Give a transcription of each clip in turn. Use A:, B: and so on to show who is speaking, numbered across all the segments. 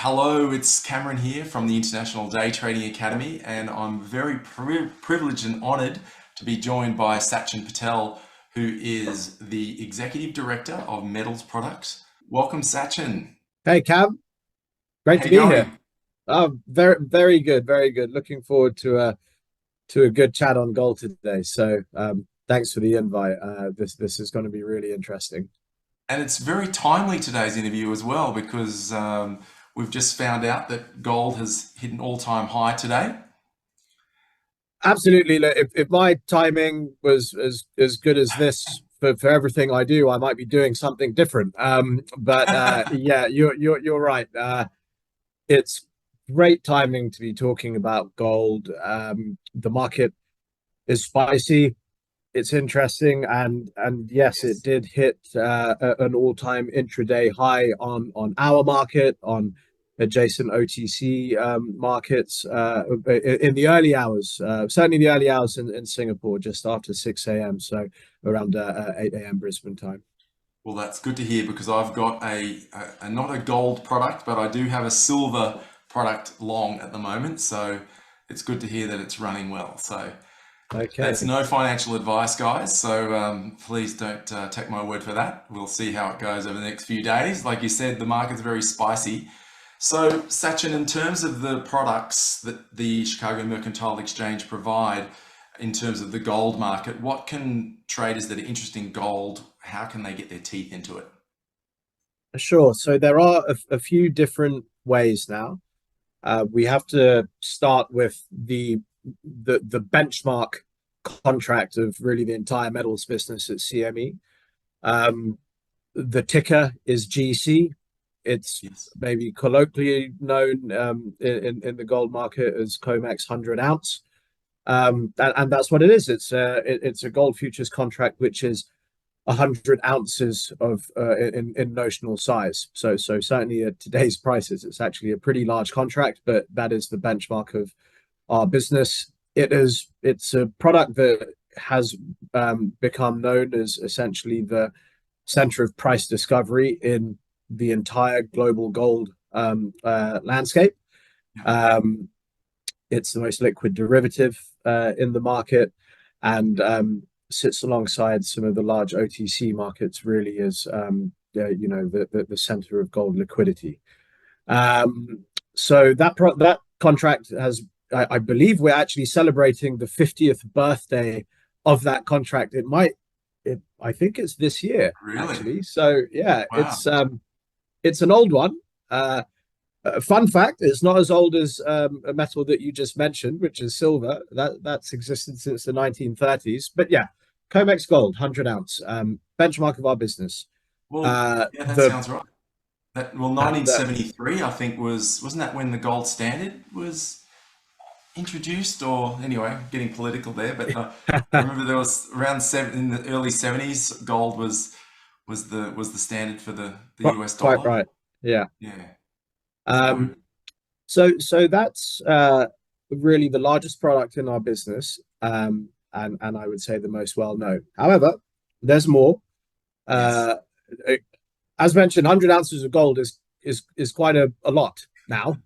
A: Hello, it's Cameron here from the International Day Trading Academy, and I'm very privileged and honored to be joined by Sachin Patel, who is the Executive Director of Metals Products. Welcome, Sachin.
B: Hey Cam, great
A: How
B: to
A: you
B: be here.
A: going?
B: Very good, very good. Looking forward to a good chat on gold today. Thanks for the invite. This is going to be really interesting.
A: And it's very timely today's interview as well because we've just found out that gold has hit an all-time high today.
B: Absolutely. Look, if my timing was as good as this for everything I do, I might be doing something different. Yeah, you're right. It's great timing to be talking about gold. The market is spicy. It's interesting, and yes, it
A: Yes.
B: did hit an all-time intraday high on our market, on adjacent OTC markets in the early hours. Certainly the early hours in Singapore, just after 6 a.m. So around 8 a.m. Brisbane time.
A: Well, that's good to hear because I've got a not a gold product, but I do have a silver product long at the moment. So it's good to hear that it's running well. So that's
B: Okay.
A: no financial advice, guys. So please don't take my word for that. We'll see how it goes over the next few days. Like you said, the market's very spicy. So, Sachin, in terms of the products that the Chicago Mercantile Exchange provide, in terms of the gold market, what can traders that are interested in gold, how can they get their teeth into it?
B: Sure. So there are a few different ways now. We have to start with the benchmark contract of really the entire metals business at CME. Um, the ticker is GC. It's
A: Yes.
B: maybe colloquially known in the gold market as COMEX 100 ounce. And that's what it is. It's a gold futures contract which is 100 ounces of in notional size. So certainly at today's prices, it's actually a pretty large contract, but that is the benchmark of our business. It's a product that has become known as essentially the center of price discovery in the entire global gold landscape.
A: Yeah.
B: Um, it's the most liquid derivative in the market, and sits alongside some of the large OTC markets. Really is the center of gold liquidity. Um, that contract has, I believe, we're actually celebrating the 50th birthday of that contract. I think it's this year
A: Really?
B: actually. So yeah,
A: Wow.
B: it's an old one. Fun fact: it's not as old as a metal that you just mentioned, which is silver. That's existed since the 1930s. But yeah, COMEX Gold, 100 ounce, benchmark of our business.
A: Well,
B: Uh,
A: yeah, that
B: the
A: sounds right. Well,
B: that
A: 1973, I think wasn't that when the gold standard was introduced, or anyway, getting political there, but I remember there was around in the early 70s, gold was the standard for the US
B: quite
A: dollar.
B: right. Yeah.
A: Yeah. So
B: Um, so that's really the largest product in our business, and I would say the most well known. However, there's more.
A: yes.
B: Uh, as mentioned, 100 ounces of gold is quite a lot now.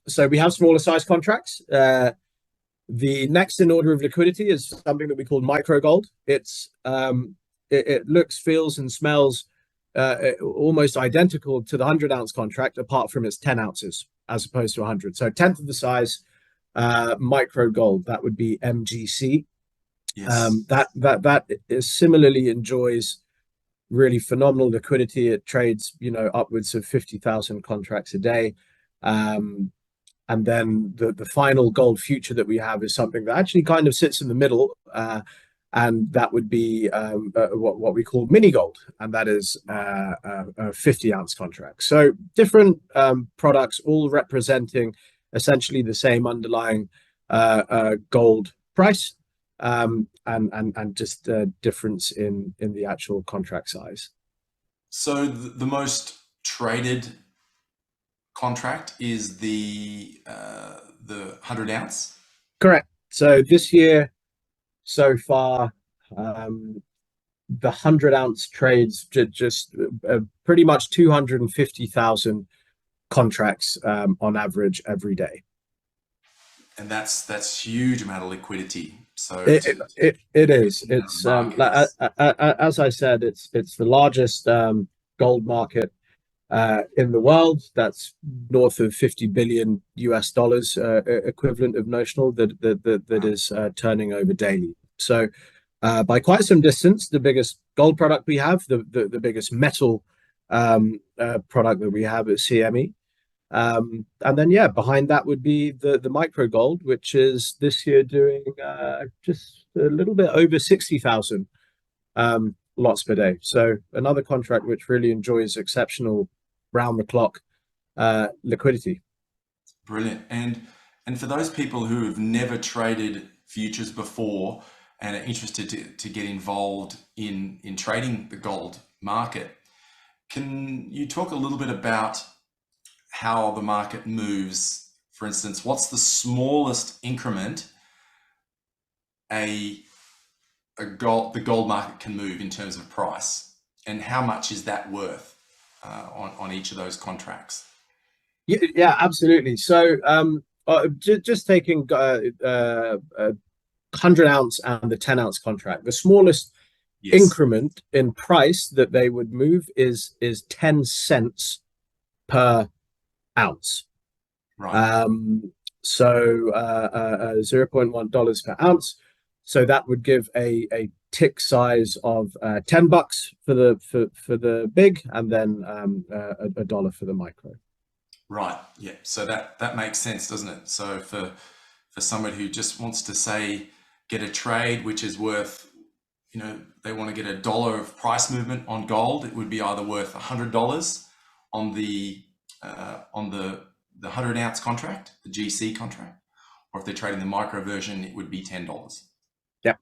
B: So we have smaller size contracts. The next in order of liquidity is something that we call micro gold. It looks, feels, and smells almost identical to the 100 ounce contract, apart from its 10 ounces as opposed to 100. So, 10th of the size, micro gold, that would be MGC.
A: Yes.
B: That is similarly enjoys really phenomenal liquidity. It trades, upwards of 50,000 contracts a day. Um, and then the final gold future that we have is something that actually kind of sits in the middle, and that would be what we call mini gold, and that is a 50 ounce contract. So different products, all representing essentially the same underlying gold price, and just a difference in the actual contract size.
A: So the most traded contract is the 100 ounce.
B: Correct. So this year so far, the 100 ounce trades just pretty much 250,000 contracts on average every day.
A: And that's huge amount of liquidity. So
B: It is.
A: in the
B: It's
A: market is
B: as I said, it's the largest gold market in the world. That's north of 50 billion US dollars equivalent of notional that is turning over daily. So by quite some distance, the biggest gold product we have, the biggest metal product that we have at CME. And then, yeah, behind that would be the micro gold, which is this year doing just a little bit over 60,000 lots per day. So another contract which really enjoys exceptional round the clock liquidity.
A: brilliant. And for those people who have never traded futures before and are interested to get involved in trading the gold market, can you talk a little bit about how the market moves? For instance, what's the smallest increment the gold market can move in terms of price, and how much is that worth on each of those contracts?
B: Yeah, absolutely. So just taking 100-ounce and the 10-ounce contract, the smallest
A: Yes.
B: increment in price that they would move is 10 cents per ounce.
A: Right.
B: So $0.1 per ounce. So that would give a tick size of $10 for the big, and then a dollar for the micro.
A: Right. Yeah. So that makes sense, doesn't it? So for somebody who just wants to say get a trade which is worth, they want to get $1 of price movement on gold, it would be either worth $100 on the 100-ounce contract, the GC contract, or if they're trading the micro version, it would be $10.
B: Yeah.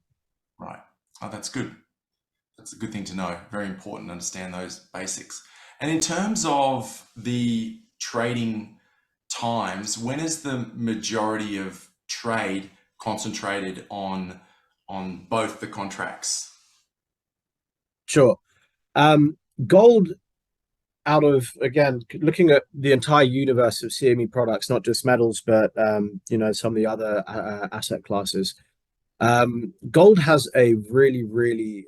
A: Right. Oh, that's good. That's a good thing to know. Very important to understand those basics. And in terms of the trading times, when is the majority of trade concentrated on both the contracts?
B: Sure. Gold, out of, again, looking at the entire universe of CME products, not just metals, but some of the other asset classes. Gold has a really, really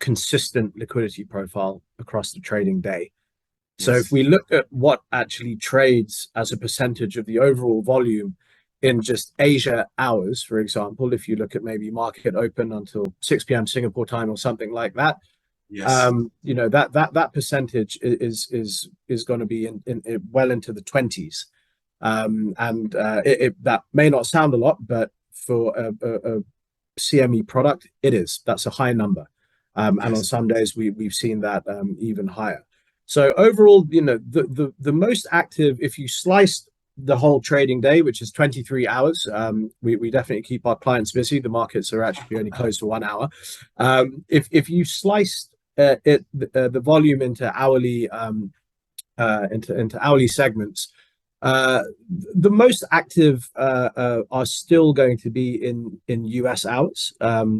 B: consistent liquidity profile across the trading day. So if
A: Yes.
B: we look at what actually trades as a percentage of the overall volume in just Asia hours, for example, if you look at maybe market open until 6 p.m. Singapore time or something like that,
A: Yes.
B: that percentage is going to be in well into the 20s. And that may not sound a lot, but for a CME product, it is. That's a high number. And on
A: Yes.
B: some days we've seen that even higher. So overall, the most active, if you sliced the whole trading day, which is 23 hours, we definitely keep our clients busy. The markets are actually only closed for 1 hour. If you sliced the volume into hourly into hourly segments, the most active are still going to be in US hours.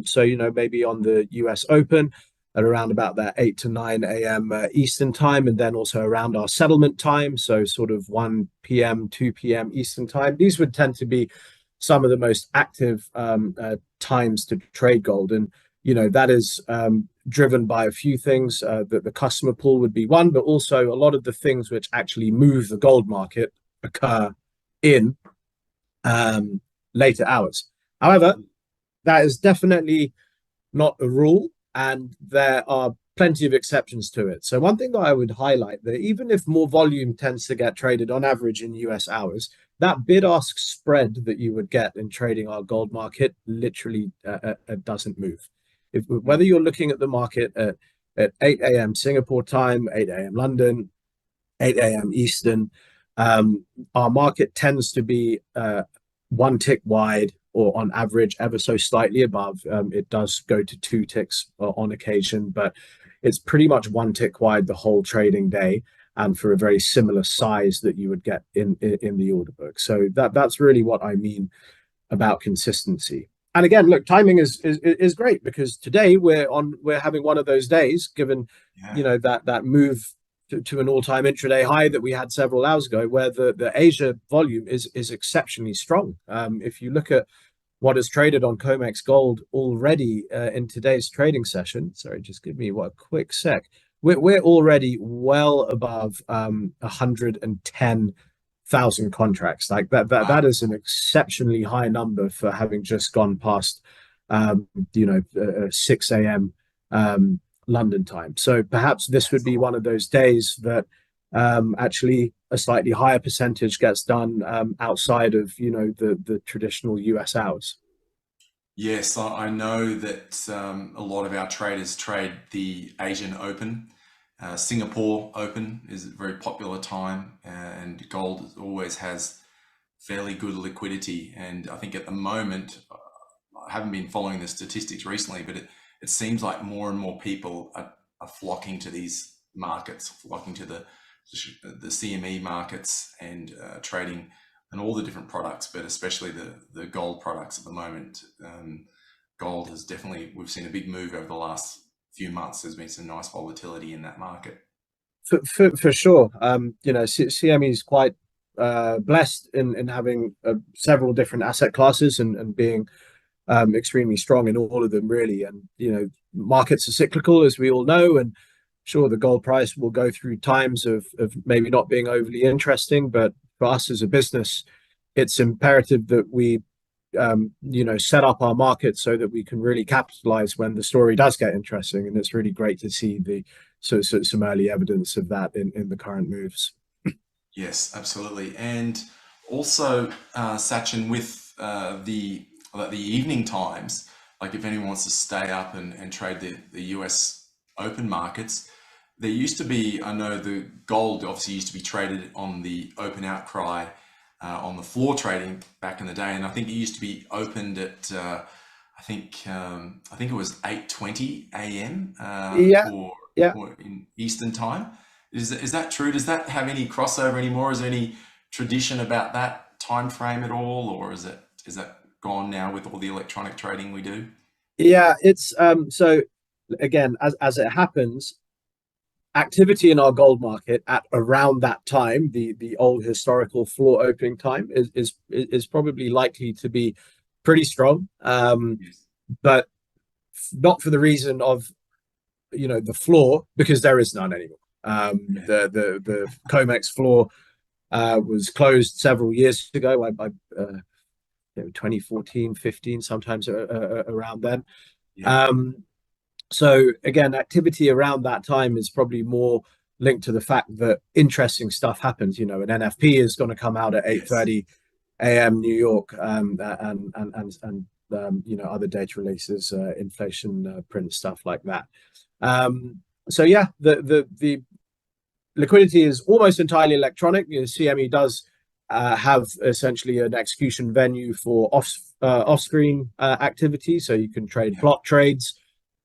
B: So maybe on the US Open at around about that 8 to 9 a.m. Eastern time, and then also around our settlement time, so sort of 1 p.m., 2 p.m. Eastern time. These would tend to be some of the most active times to trade gold, and that is driven by a few things. That the customer pool would be one, but also a lot of the things which actually move the gold market occur in later hours. However, that is definitely not a rule, and there are plenty of exceptions to it. So one thing that I would highlight, that even if more volume tends to get traded on average in US hours, that bid-ask spread that you would get in trading our gold market literally doesn't move. Whether you're looking at the market at 8 a.m. Singapore time, 8 a.m. London, 8 a.m. Eastern, our market tends to be one tick wide, or on average ever so slightly above. It does go to 2 ticks on occasion, but it's pretty much 1 tick wide the whole trading day, and for a very similar size that you would get in the order book. So that's really what I mean about consistency. And again, look, timing is great, because today we're having one of those days, given
A: Yeah.
B: that move to an all-time intraday high that we had several hours ago, where the Asia volume is exceptionally strong. If you look at what is traded on COMEX Gold already in today's trading session, sorry, just give me a quick sec. We're already well above 110,000 contracts. Like that is an exceptionally high number for having just gone past 6 a.m. London time. So perhaps this would be one of those days that actually a slightly higher percentage gets done outside of the traditional US hours.
A: Yes, I know that a lot of our traders trade the Asian Open. Singapore Open is a very popular time, and gold always has fairly good liquidity. And I think at the moment, I haven't been following the statistics recently, but it seems like more and more people are flocking to these markets, flocking to the CME markets and trading and all the different products, but especially the gold products at the moment. Gold has definitely, we've seen a big move over the last few months. There's been some nice volatility in that market.
B: For sure. CME is quite blessed in having several different asset classes and being extremely strong in all of them, really. And markets are cyclical, as we all know, and sure, the gold price will go through times of maybe not being overly interesting, but for us as a business, it's imperative that we set up our market so that we can really capitalize when the story does get interesting. And it's really great to see some early evidence of that in the current moves.
A: Yes, absolutely. And also, Sachin, with the evening times, like if anyone wants to stay up and trade the US open markets, there used to be, I know the gold obviously used to be traded on the open outcry on the floor trading back in the day, and I think it used to be opened at I think it was 8:20 a.m. Or in Eastern time. Is that true? Does that have any crossover anymore? Is there any tradition about that time frame at all, or is that gone now with all the electronic trading we do?
B: Yeah, it's so again, as it happens, activity in our gold market at around that time, the old historical floor opening time, is probably likely to be pretty strong, but not for the reason of the floor, because there is none anymore. The COMEX floor was closed several years ago, by 2014, 15, sometimes around then.
A: Yeah.
B: So again, activity around that time is probably more linked to the fact that interesting stuff happens. An NFP is going to come out at 8:30 a.m. New York, and other data releases, inflation print, stuff like that. So yeah, the liquidity is almost entirely electronic. CME does have essentially an execution venue for off-screen activity, so you can trade block trades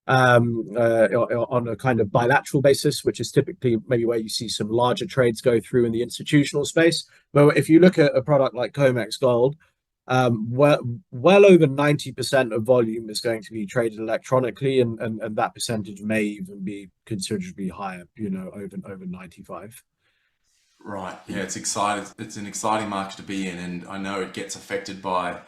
B: on a kind of bilateral basis, which is typically maybe where you see some larger trades go through in the institutional space. But if you look at a product like COMEX Gold, well over 90% of volume is going to be traded electronically, and that percentage may even be considerably higher, over 95.
A: Right. Yeah, it's exciting. It's an exciting market to be in, and I know it gets affected by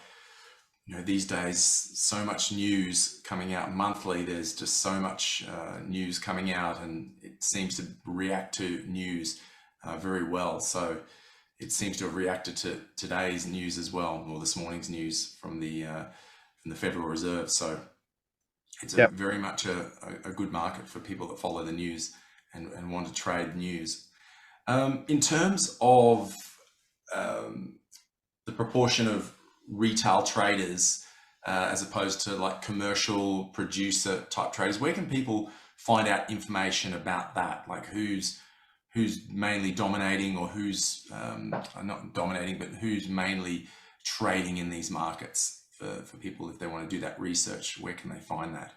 A: these days, so much news coming out monthly. There's just so much news coming out, and it seems to react to news very well. So it seems to have reacted to today's news as well, or this morning's news from the Federal Reserve. So it's very much a good market for people that follow the news and want to trade news. In terms of the proportion of retail traders as opposed to like commercial producer type traders, where can people find out information about that? Like who's mainly dominating, or who's not dominating, but who's mainly trading in these markets for people if they want to do that research? Where can they find that?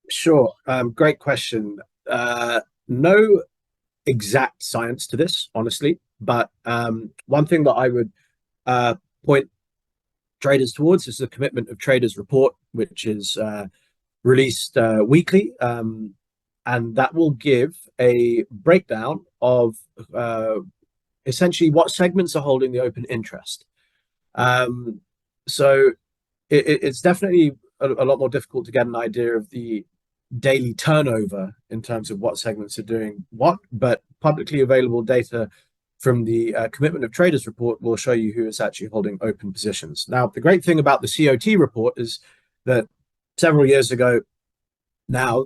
B: Sure. Great question. No exact science to this, honestly, but one thing that I would point traders towards is the Commitment of Traders report, which is released weekly. and that will give a breakdown of essentially what segments are holding the open interest. So it's definitely a lot more difficult to get an idea of the daily turnover in terms of what segments are doing what, but publicly available data from the Commitment of Traders report will show you who is actually holding open positions. Now, the great thing about the COT report is that several years ago now,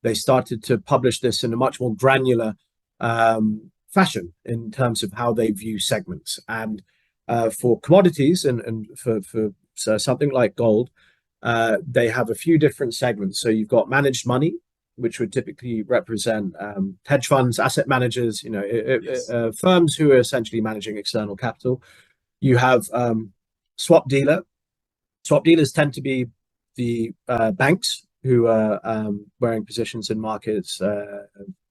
B: they started to publish this in a much more granular fashion in terms of how they view segments. And for commodities and for something like gold, they have a few different segments. So you've got managed money, which would typically represent hedge funds, asset managers,
A: Yes.
B: firms who are essentially managing external capital. You have swap dealer. Swap dealers tend to be the banks who are wearing positions in markets,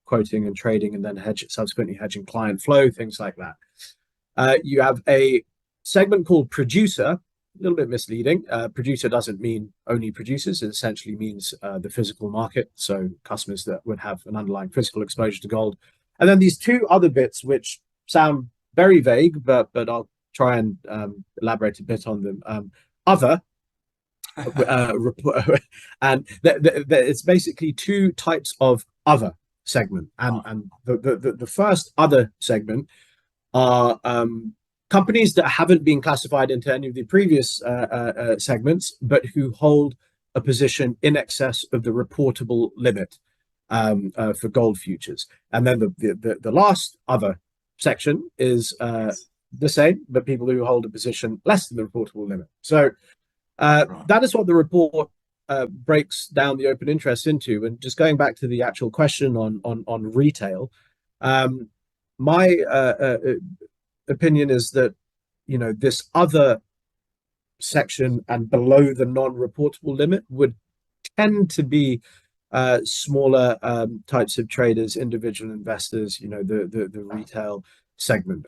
B: quoting and trading, and then subsequently hedging client flow, things like that. You have a segment called producer, a little bit misleading. Producer doesn't mean only producers. It essentially means the physical market, so customers that would have an underlying physical exposure to gold. And then these two other bits, which sound very vague, but I'll try and elaborate a bit on them. Other, and it's basically two types of other segment, and the first other segment are companies that haven't been classified into any of the previous segments, but who hold a position in excess of the reportable limit for gold futures. And then the last other section is
A: Yes.
B: the same, but people who hold a position less than the reportable limit. So
A: Right.
B: that is what the report breaks down the open interest into. And just going back to the actual question on retail, my opinion is that this other section and below the non-reportable limit would tend to be smaller types of traders, individual investors, the retail segment.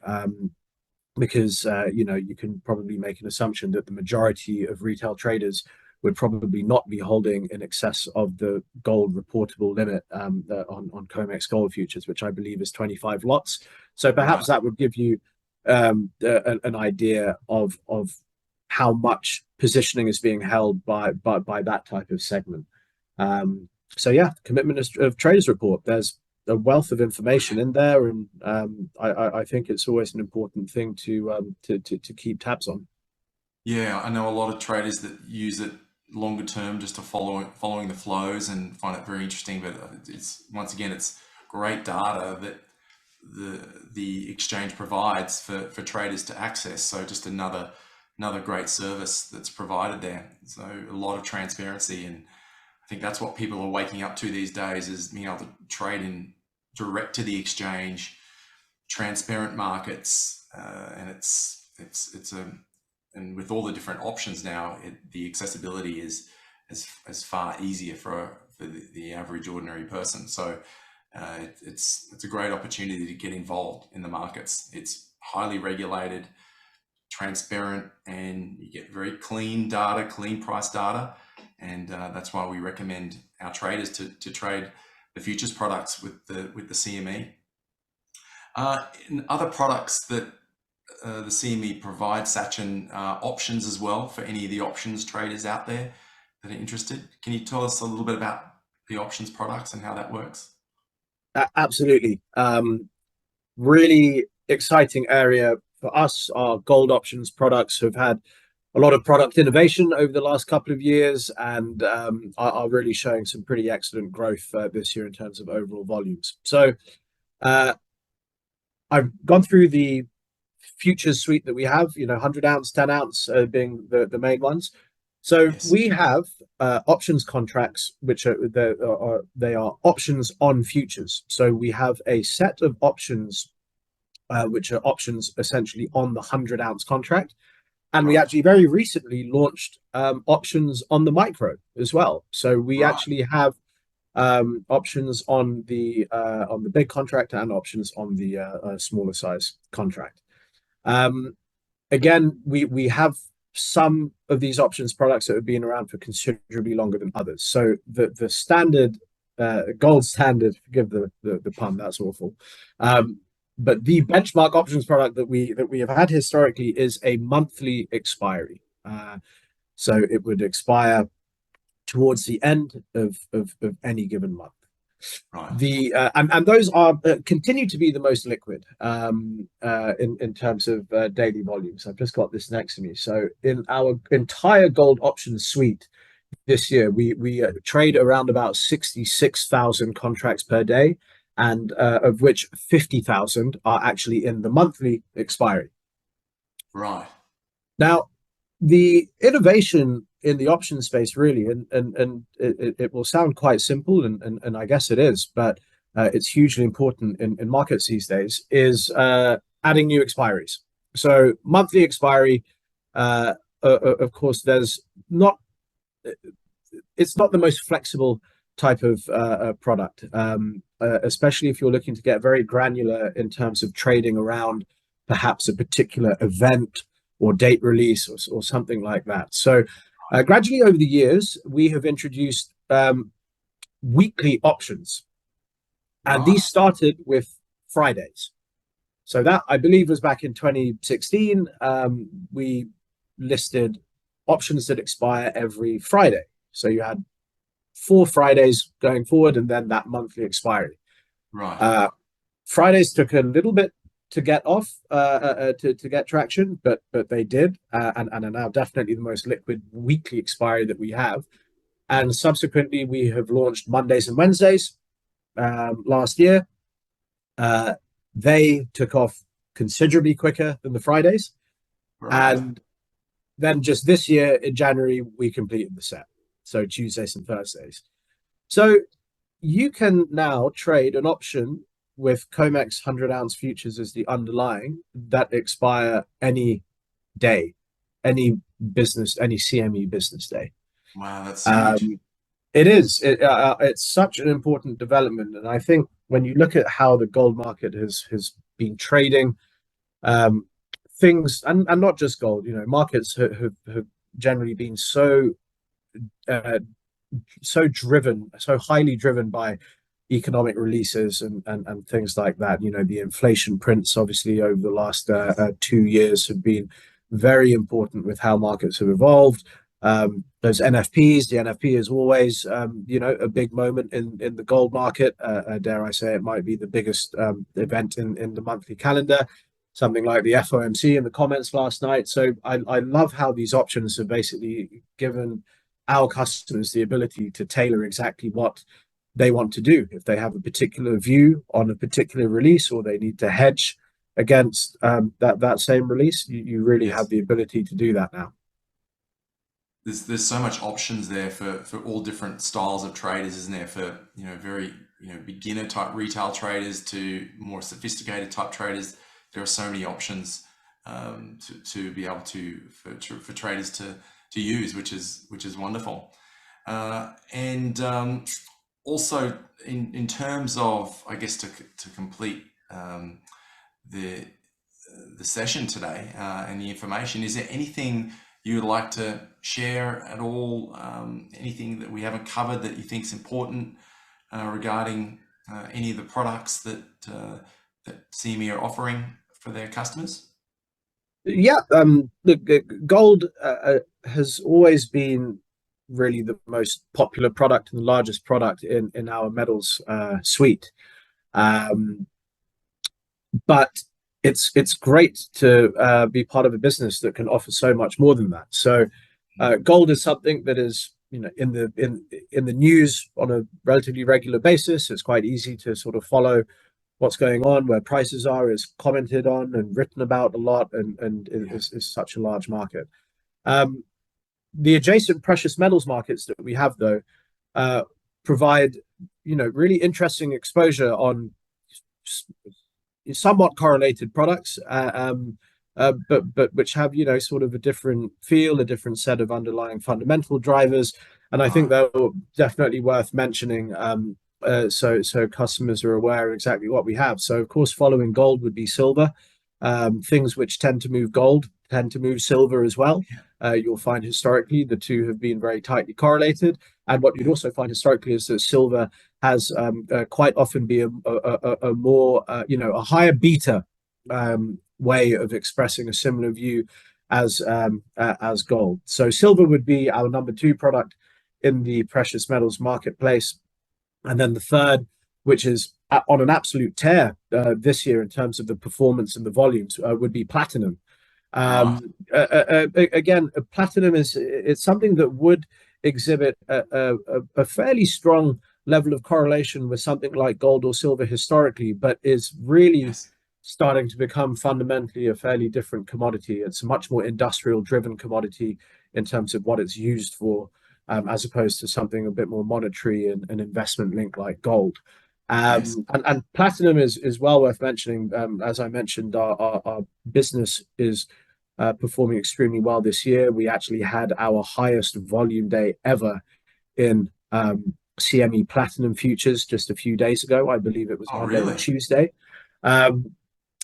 B: Because you can probably make an assumption that the majority of retail traders would probably not be holding in excess of the gold reportable limit on COMEX Gold Futures, which I believe is 25 lots. So perhaps that would give you an idea of how much positioning is being held by that type of segment. So yeah, Commitment of Traders report. There's a wealth of information in there, and I think it's always an important thing to keep tabs on.
A: Yeah, I know a lot of traders that use it longer term just to following the flows and find it very interesting. But it's once again, it's great data that the exchange provides for traders to access. So just another great service that's provided there. So a lot of transparency, and I think that's what people are waking up to these days, is being able to trade in direct to the exchange, transparent markets, and it's a, and with all the different options now, the accessibility is far easier for the average ordinary person. So it's a great opportunity to get involved in the markets. It's highly regulated, transparent, and you get very clean data, clean price data, and that's why we recommend our traders to trade the futures products with the CME. In other products that the CME provides, Sachin, options as well for any of the options traders out there that are interested. Can you tell us a little bit about the options products and how that works?
B: Absolutely. Really exciting area for us. Our gold options products have had a lot of product innovation over the last couple of years, and are really showing some pretty excellent growth this year in terms of overall volumes. So I've gone through the futures suite that we have, 100 ounce, 10 ounce being the main ones. So
A: Yes.
B: we have options contracts, which they are options on futures. So we have a set of options, which are options essentially on the 100 ounce contract. And we actually very recently launched options on the micro as well. So we actually have options on the big contract and options on the smaller size contract. Again, we have some of these options products that have been around for considerably longer than others. So the standard gold standard. Forgive the pun, that's awful. But the benchmark options product that we have had historically is a monthly expiry. So it would expire towards the end of any given month.
A: Right.
B: And those are continue to be the most liquid in terms of daily volumes. I've just got this next to me. So in our entire gold options suite this year, we trade around about 66,000 contracts per day, and of which 50,000 are actually in the monthly expiry.
A: Right.
B: Now, the innovation in the option space really, and it will sound quite simple, and I guess it is, but it's hugely important in markets these days, is adding new expiries. So monthly expiry, of course, it's not the most flexible type of product, especially if you're looking to get very granular in terms of trading around perhaps a particular event or date release or something like that. So gradually over the years, we have introduced weekly options, and these started with Fridays. So that, I believe, was back in 2016. We listed options that expire every Friday. So you had 4 Fridays going forward, and then that monthly expiry.
A: Right.
B: Fridays took a little bit to get off, to get traction, but they did, and are now definitely the most liquid weekly expiry that we have. And subsequently, we have launched Mondays and Wednesdays last year. They took off considerably quicker than the Fridays.
A: Right.
B: And then just this year in January, we completed the set. So Tuesdays and Thursdays. So you can now trade an option with COMEX 100-ounce futures as the underlying that expire any day, any CME business day.
A: Wow, that's huge.
B: It is. It's such an important development, and I think when you look at how the gold market has been trading, things, and not just gold, markets have generally been so highly driven by economic releases and things like that. The inflation prints, obviously, over the last 2 years have been very important with how markets have evolved. Those NFPs, the NFP is always, a big moment in the gold market. Dare I say, it might be the biggest event in the monthly calendar. Something like the FOMC in the comments last night. So I love how these options have basically given our customers the ability to tailor exactly what they want to do. If they have a particular view on a particular release, or they need to hedge against that same release, you really have the ability to do that now.
A: There's so much options there for all different styles of traders, isn't there? For very beginner type retail traders to more sophisticated type traders. There are so many options to be able for traders to use, which is wonderful. And also in terms of, I guess, to complete the session today and the information, is there anything you would like to share at all? Anything that we haven't covered that you think is important regarding any of the products that CME are offering for their customers?
B: Yeah, look, gold has always been really the most popular product and the largest product in our metals suite. But it's great to be part of a business that can offer so much more than that. So gold is something that is in the news on a relatively regular basis. It's quite easy to sort of follow what's going on, where prices are, is commented on and written about a lot, and is such a large market. The adjacent precious metals markets that we have, though, provide really interesting exposure on somewhat correlated products, but which have sort of a different feel, a different set of underlying fundamental drivers, and I think they're definitely worth mentioning. So customers are aware of exactly what we have. So of course, following gold would be silver. Things which tend to move gold tend to move silver as well. You'll find historically the two have been very tightly correlated. And what you'd also find historically is that silver has quite often be a more a higher beta way of expressing a similar view as gold. So silver would be our number 2 product in the precious metals marketplace, and then the third, which is on an absolute tear this year in terms of the performance and the volumes, would be platinum.
A: Right.
B: Again, platinum it's something that would exhibit a fairly strong level of correlation with something like gold or silver historically, but is really
A: Yes.
B: starting to become fundamentally a fairly different commodity. It's a much more industrial driven commodity in terms of what it's used for, as opposed to something a bit more monetary and investment linked like gold.
A: Yes.
B: And platinum is well worth mentioning. As I mentioned, our business is performing extremely well this year. We actually had our highest volume day ever in CME Platinum Futures just a few days ago. I believe it was
A: Oh,
B: Monday or
A: really?
B: Tuesday.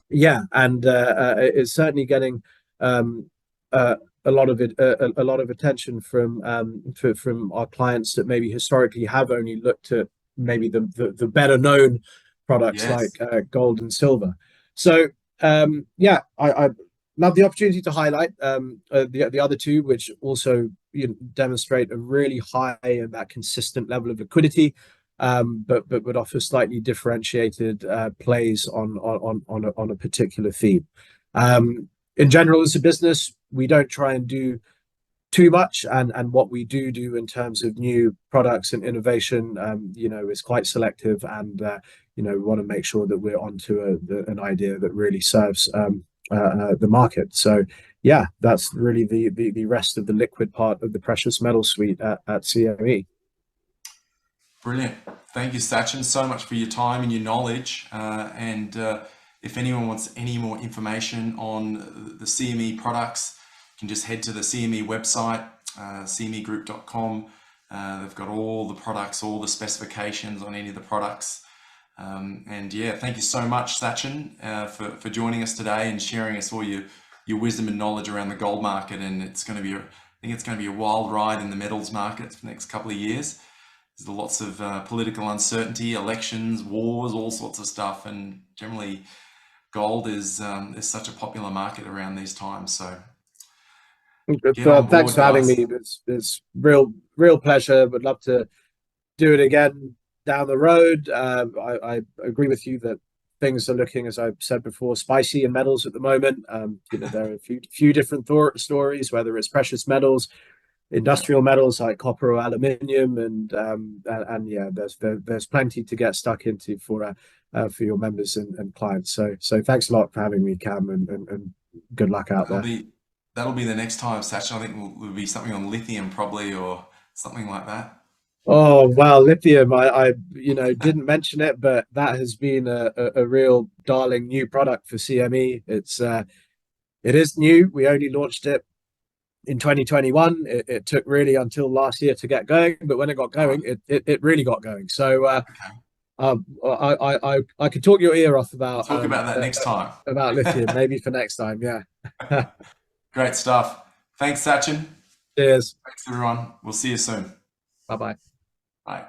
B: Yeah, and it's certainly getting a lot of a lot of attention from our clients that maybe historically have only looked at maybe the better known products like
A: Yes.
B: gold and silver. So yeah, I love the opportunity to highlight the other two, which also demonstrate a really high and that consistent level of liquidity, but would offer slightly differentiated plays on a particular theme. In general, as a business, we don't try and do too much, and what we do in terms of new products and innovation, is quite selective, and we want to make sure that we're onto an idea that really serves the market. So yeah, that's really the rest of the liquid part of the precious metal suite at CME.
A: Brilliant. Thank you, Sachin, so much for your time and your knowledge. And if anyone wants any more information on the CME products, you can just head to the CME website, cmegroup.com. They've got all the products, all the specifications on any of the products. And yeah, thank you so much, Sachin, for joining us today and sharing us all your wisdom and knowledge around the gold market. And I think it's going to be a wild ride in the metals market for the next couple of years. There's lots of political uncertainty, elections, wars, all sorts of stuff, and generally gold is such a popular market around these times. So get on
B: Thanks
A: board,
B: for having
A: guys.
B: me. It's real pleasure. Would love to do it again down the road. I agree with you that things are looking, as I've said before, spicy in metals at the moment. There are a few different stories, whether it's precious metals,
A: Yeah,
B: industrial metals like copper or aluminium, and yeah, there's plenty to get stuck into for your members and clients. So thanks a lot for having me, Cam, and good luck out
A: that'll
B: there.
A: be that'll be the next time, Sachin. I think will be something on lithium probably or something like that.
B: Oh well, lithium. I didn't mention it, but that has been a real darling new product for CME. It is new. We only launched it in 2021. It took really until last year to get going, but when it got
A: Right.
B: going, it really got going. So
A: Okay.
B: I could talk your ear off
A: We'll talk about that next time.
B: about lithium maybe for next time. Yeah.
A: Great stuff. Thanks, Sachin.
B: Cheers.
A: Thanks, everyone. We'll see you soon.
B: Bye bye.
A: Bye.